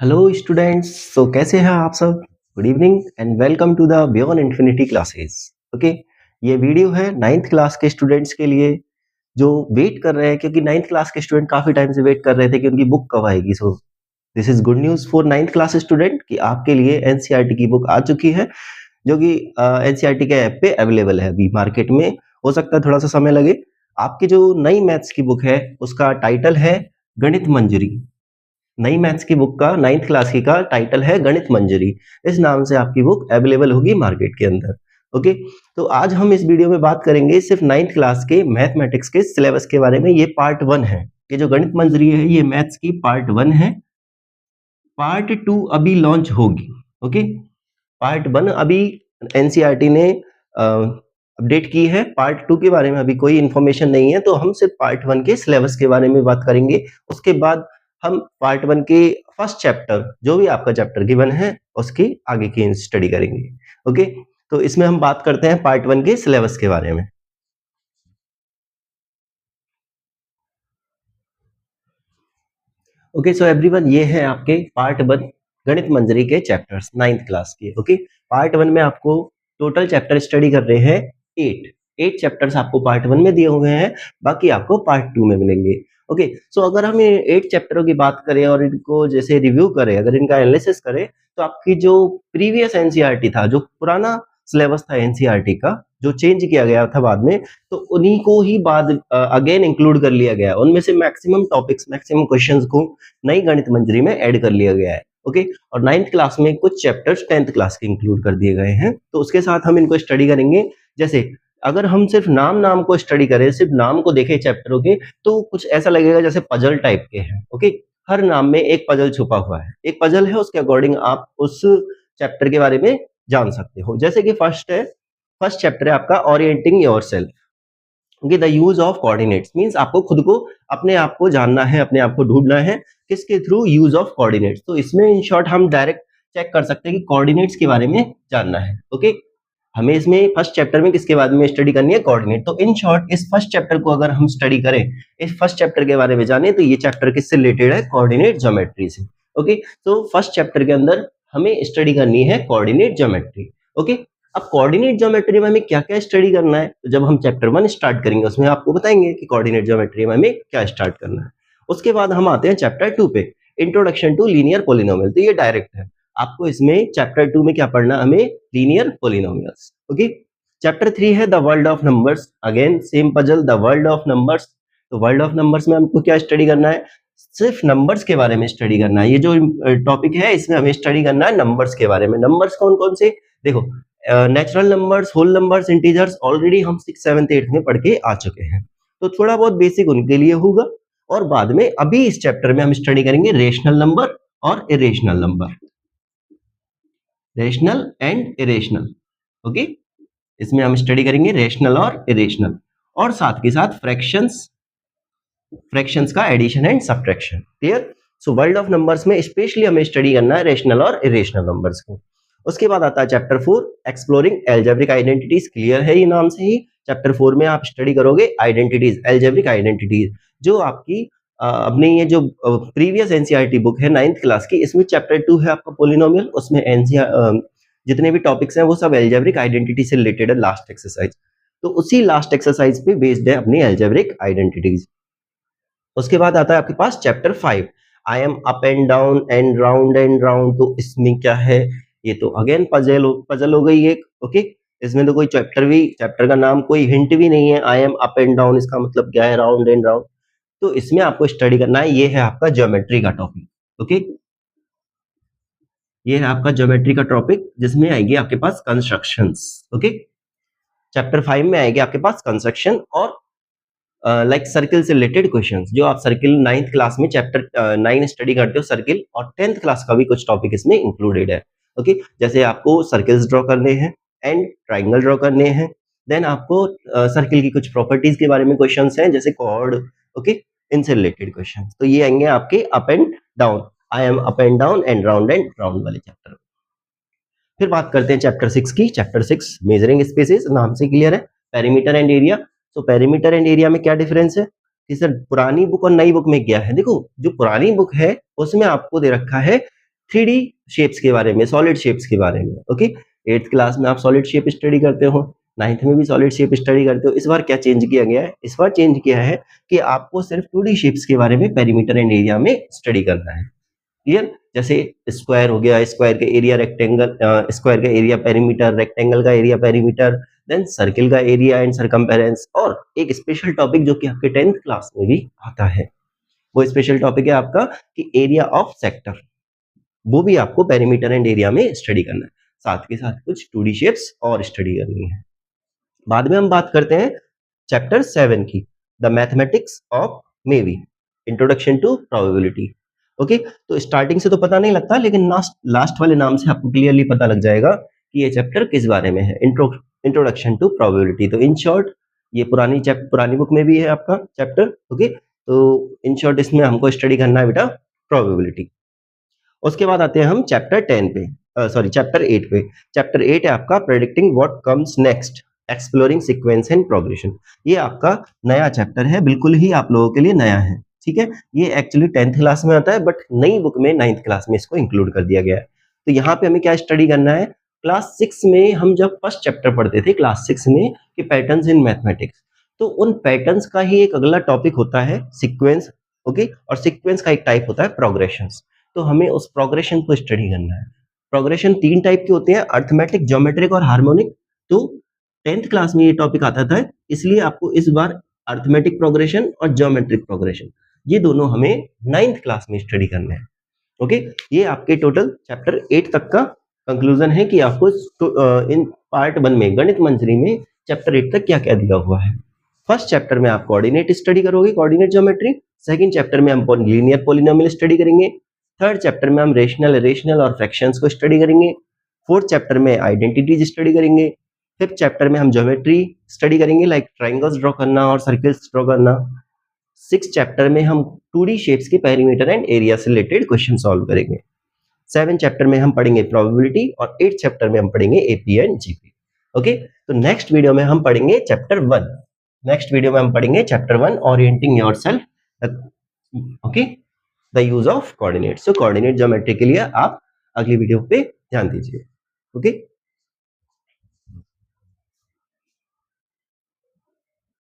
Hello students. कैसे हैं आप सब? Good evening and welcome to the beyond infinity classes. Okay, ये वीडियो है नाइन्थ क्लास के स्टूडेंट्स के लिए जो वेट कर रहे हैं, क्योंकि नाइन्थ क्लास के स्टूडेंट काफी टाइम से वेट कर रहे थे कि उनकी बुक कब आएगी। So this is good news for ninth class student कि आपके लिए एनसीईआरटी की बुक आ चुकी है, जो कि एनसीईआरटी के ऐप पे अवेलेबल है अभी मार्केट में। हो सकता है थोड़ा सा समय लगे। आपकी जो नई मैथ्स की बुक है उसका टाइटल है गणित मंजरी। नई मैथ्स की बुक का नाइन्थ क्लास की का टाइटल है गणित मंजरी। इस नाम से आपकी बुक अवेलेबल होगी मार्केट के अंदर। ओके, तो आज हम इस वीडियो में बात करेंगे सिर्फ नाइन्थ क्लास के मैथमेटिक्स के सिलेबस के बारे में। ये पार्ट 1 है। ये जो गणित मंजरी है ये मैथ्स की पार्ट 1 है। पार्ट 2 अभी लॉन्च होगी। ओके, पार्ट 1 अभी एनसीईआरटी ने अपडेट की है। पार्ट 2 के बारे में अभी कोई इंफॉर्मेशन नहीं है, तो हम सिर्फ पार्ट 1 के सिलेबस के बारे में बात करेंगे। उसके बाद हम पार्ट 1 के फर्स्ट चैप्टर, जो भी आपका चैप्टर गिवन है, उसकी आगे की स्टडी करेंगे। ओके, तो इसमें हम बात करते हैं पार्ट 1 के सिलेबस के बारे में। ओके, सो एवरीवन, ये है आपके पार्ट 1 गणित मंजरी के चैप्टर्स नाइन्थ क्लास के। ओके, पार्ट 1 में आपको टोटल चैप्टर स्टडी कर रहे हैं 8 चैप्टर्स आपको पार्ट 1 में दिए हुए हैं, बाकी आपको पार्ट 2 में मिलेंगे। ओके, सो अगर हम 8 चैप्टरों की बात करें और इनको जैसे रिव्यू करें, अगर इनका एनालिसिस करें, तो आपकी जो प्रीवियस एनसीईआरटी था, जो पुराना सिलेबस था एनसीईआरटी का, जो चेंज किया गया था बाद में, तो उन्हीं को ही बाद अगेन इंक्लूड कर लिया गया। उनमें से मैक्सिमम टॉपिक्स, मैक्सिमम क्वेश्चंस को नई गणित मंजरी में ऐड कर लिया गया है। ओके, और नाइन्थ क्लास में कुछ चैप्टर्स 10th क्लास के इंक्लूड कर दिए गए हैं, तो उसके साथ हम इनको स्टडी करेंगे। जैसे अगर हम सिर्फ नाम को स्टडी करें, सिर्फ नाम को देखें चैप्टरों के, तो कुछ ऐसा लगेगा जैसे पजल टाइप के हैं। ओके, हर नाम में एक पजल छुपा हुआ है, एक पजल है, उसके अकॉर्डिंग आप उस चैप्टर के बारे में जान सकते हो। जैसे कि फर्स्ट चैप्टर है आपका orienting yourself. Okay, the use of coordinates means आपको खुद को, अपने आप को जानना है, अपने आप को ढूंढना है किसके थ्रू, यूज ऑफ कोऑर्डिनेट्स। तो इसमें इन शॉर्ट हम डायरेक्ट चेक कर सकते हैं कि कोऑर्डिनेट्स के बारे में जानना है। ओके, हमें इसमें फर्स्ट चैप्टर में किसके बारे में स्टडी करनी है, कोऑर्डिनेट। तो इन शॉर्ट इस फर्स्ट चैप्टर को अगर हम स्टडी करें, इस फर्स्ट चैप्टर के बारे में जाने, तो ये चैप्टर किससे रिलेटेड है, कोऑर्डिनेट ज्योमेट्री से। ओके, तो फर्स्ट चैप्टर के अंदर हमें स्टडी करनी है कोऑर्डिनेट ज्योमेट्री। ओके, अब कोऑर्डिनेट ज्योमेट्री में हमें क्या क्या स्टडी करना है, तो जब हम चैप्टर 1 स्टार्ट करेंगे उसमें आपको बताएंगे कि कोऑर्डिनेट ज्योमेट्री में हमें क्या स्टार्ट करना है। उसके बाद हम आते हैं चैप्टर 2 पे, इंट्रोडक्शन टू लीनियर पॉलिनोमियल। तो ये डायरेक्ट है, आपको इसमें चैप्टर 2 में क्या पढ़ना, हमें लीनियर पॉलिनोमियल्स। ओके, चैप्टर 3 है the world of numbers. Again same puzzle, the world of numbers. तो वर्ल्ड ऑफ नंबर्स में हमको क्या स्टडी करना है, सिर्फ नंबर्स के बारे में स्टडी करना है। ये जो टॉपिक है इसमें हमें स्टडी करना है नंबर्स के बारे में। नंबर्स कौन कौन से, देखो, natural numbers, whole numbers, integers already हम 6th 7th 8th में पढ़ के आ चुके हैं, तो थोड़ा बहुत बेसिक उनके लिए होगा। और बाद में अभी इस चैप्टर में हम स्टडी करेंगे रेशनल नंबर और irrational number, rational and irrational. Okay, इसमें हम स्टडी करेंगे रेशनल और इरेशनल, और साथ के साथ फ्रैक्शंस का addition and subtraction. Clear? So world of numbers में स्पेशली हमें स्टडी करना है रेशनल और इरेशनल नंबर्स को। उसके बाद आता है chapter 4, exploring algebraic identities. Clear है ये नाम से ही, चैप्टर 4 में आप स्टडी करोगे आइडेंटिटीज, एल्जेब्रिक आइडेंटिटीज, जो आपकी अपने ये जो प्रीवियस एनसीईआरटी बुक है 9th क्लास की, इसमें चैप्टर 2 है आपका पोलिनोमियल। उसमें जितने भी टॉपिक्स हैं वो सब एल्जेब्रिक आइडेंटिटी से रिलेटेड है, लास्ट एक्सरसाइज। तो उसी लास्ट एक्सरसाइज पे बेस्ड है अपनी एल्जेब्रिक आइडेंटिटीज। उसके बाद आता है आपके पास chapter 5, I am up and down and round and round. तो इसमें क्या है, ये तो अगेन पजल हो गई एक। ओके, इसमें तो कोई चैप्टर का नाम, कोई हिंट भी नहीं है। आई एम अप एंड डाउन, इसका मतलब क्या है, राउंड एंड राउंड। तो इसमें आपको स्टडी करना है, ये है आपका ज्योमेट्री का टॉपिक। ओके, ये है आपका ज्योमेट्री का टॉपिक, जिसमें आएगी आपके पास कंस्ट्रक्शंस। ओके, चैप्टर 5 में आएगी आपके पास कंस्ट्रक्शन और लाइक सर्किल से रिलेटेड क्वेश्चंस, जो आप सर्किल 9th क्लास में चैप्टर 9 स्टडी करते हो सर्किल, और 10th क्लास का भी कुछ टॉपिक इसमें इंक्लूडेड है। ओके, जैसे आपको सर्किल्स ड्रॉ करने हैं एंड ट्राइंगल ड्रॉ करने हैं, देन आपको सर्किल की कुछ प्रॉपर्टीज के बारे में क्वेश्चंस हैं, जैसे कॉर्ड। ओके, इनसे रिलेटेड क्वेश्चन, तो ये आएंगे आपके up and down, I am up and down and round वाले चैप्टर। फिर बात करते हैं चैप्टर 6 की। चैप्टर 6 मेजरिंग स्पेसेस, नाम से क्लियर है, पेरीमीटर एंड एरिया। तो पेरीमीटर एंड एरिया में क्या डिफरेंस है कि सर पुरानी बुक और नई बुक में क्या है। देखो, जो पुरानी बुक है उसमें आपको दे रखा है 3D शेप्स के बारे में, सॉलिड शेप्स के बारे में। ओके, 8th क्लास में आप सॉलिड शेप स्टडी करते हो, 9th में भी सॉलिड शेप स्टडी करते हो। इस बार क्या चेंज किया गया है? इस बार चेंज किया है कि आपको सिर्फ 2D शेप्स के बारे में पेरीमीटर एंड एरिया में स्टडी करना है। क्लियर? जैसे स्क्वायर हो गया, स्क्वायर का एरिया, रेक्टेंगल, स्क्वायर का एरिया पेरीमीटर, रेक्टेंगल का एरिया पेरीमीटर, देन सर्किल का एरिया एंड सरकमफेरेंस, और एक स्पेशल टॉपिक जो कि आपके 10th क्लास में भी आता है, वो स्पेशल टॉपिक है आपका कि एरिया ऑफ सेक्टर। वो भी आपको पेरीमीटर एंड एरिया में स्टडी करना है, साथ के साथ कुछ 2D शेप्स और स्टडी करनी है। बाद में हम बात करते हैं चैप्टर 7 की, the mathematics of may be, introduction to probability. Okay, तो स्टार्टिंग से तो पता नहीं लगता, लेकिन लास्ट वाले नाम से आपको क्लियरली पता लग जाएगा कि ये चैप्टर किस बारे में है, इंट्रोडक्शन टू प्रोबेबिलिटी। तो इन शॉर्ट ये पुरानी बुक में भी है आपका चैप्टर। ओके, तो इन शॉर्ट इसमें हमको स्टडी करना है बेटा प्रोबेबिलिटी। उसके बाद आते हैं हम चैप्टर 10 पे, सॉरी चैप्टर 8 पे। चैप्टर 8 है आपका predicting what comes next, exploring sequence and progression. ये आपका नया चैप्टर है, बिल्कुल ही आप लोगों के लिए नया है। ठीक है, ये एक्चुअली 10th क्लास में आता है, बट नई बुक में 9th क्लास में इसको इंक्लूड कर दिया गया है। तो यहाँ पे हमें क्या स्टडी करना है? क्लास 6 में हम जब फर्स्ट चैप्टर पढ़ते थे क्लास 6 में कि पैटर्न्स इन मैथमेटिक्स, तो उन पैटर्न्स का ही एक अगला टॉपिक होता है सीक्वेंस। ओके, और सीक्वेंस का एक टाइप होता है प्रोग्रेशंस। तो हमें उस प्रोग्रेशन को स्टडी करना है। प्रोग्रेशन 3 टाइप के होते हैं, अर्थमेटिक, ज्योमेट्रिक और हार्मोनिक। तो 10th क्लास में ये टॉपिक आता था, इसलिए आपको इस बार अर्थमेटिक प्रोग्रेशन और ज्योमेट्रिक प्रोग्रेशन ये दोनों हमें 9th क्लास में स्टडी करने हैं। ओके, ये आपके टोटल चैप्टर 8 तक का कंक्लूजन है कि आपको इन पार्ट 1 में गणित मंजरी में चैप्टर 8 तक क्या क्या दिया हुआ है। फर्स्ट चैप्टर में आप कोऑर्डिनेट स्टडी करोगे, कोऑर्डिनेट ज्योमेट्री। सेकंड चैप्टर में हम लीनियर पॉलिनोमियल स्टडी करेंगे। थर्ड चैप्टर में हम रेशनल और फ्रैक्शंस को स्टडी करेंगे। फोर्थ चैप्टर में आइडेंटिटीज स्टडी करेंगे। फिफ्थ चैप्टर में हम ज्योमेट्री स्टडी करेंगे, लाइक ट्राइंगल्स ड्रॉ करना और सर्कल्स ड्रॉ करना। सिक्स चैप्टर में हम 2D शेप्स के पेरीमीटर एंड एरिया से रिलेटेड क्वेश्चन सॉल्व करेंगे। 7 चैप्टर में हम पढ़ेंगे प्रोबेबिलिटी, और 8 चैप्टर में हम पढ़ेंगे एपी एंड जीपी। ओके, तो नेक्स्ट वीडियो में हम पढ़ेंगे चैप्टर 1। नेक्स्ट वीडियो में हम पढ़ेंगे chapter 1, orienting yourself. Okay, the use of coordinate. So coordinate geometry के लिए आप अगली वीडियो पे ध्यान दीजिए। ओके।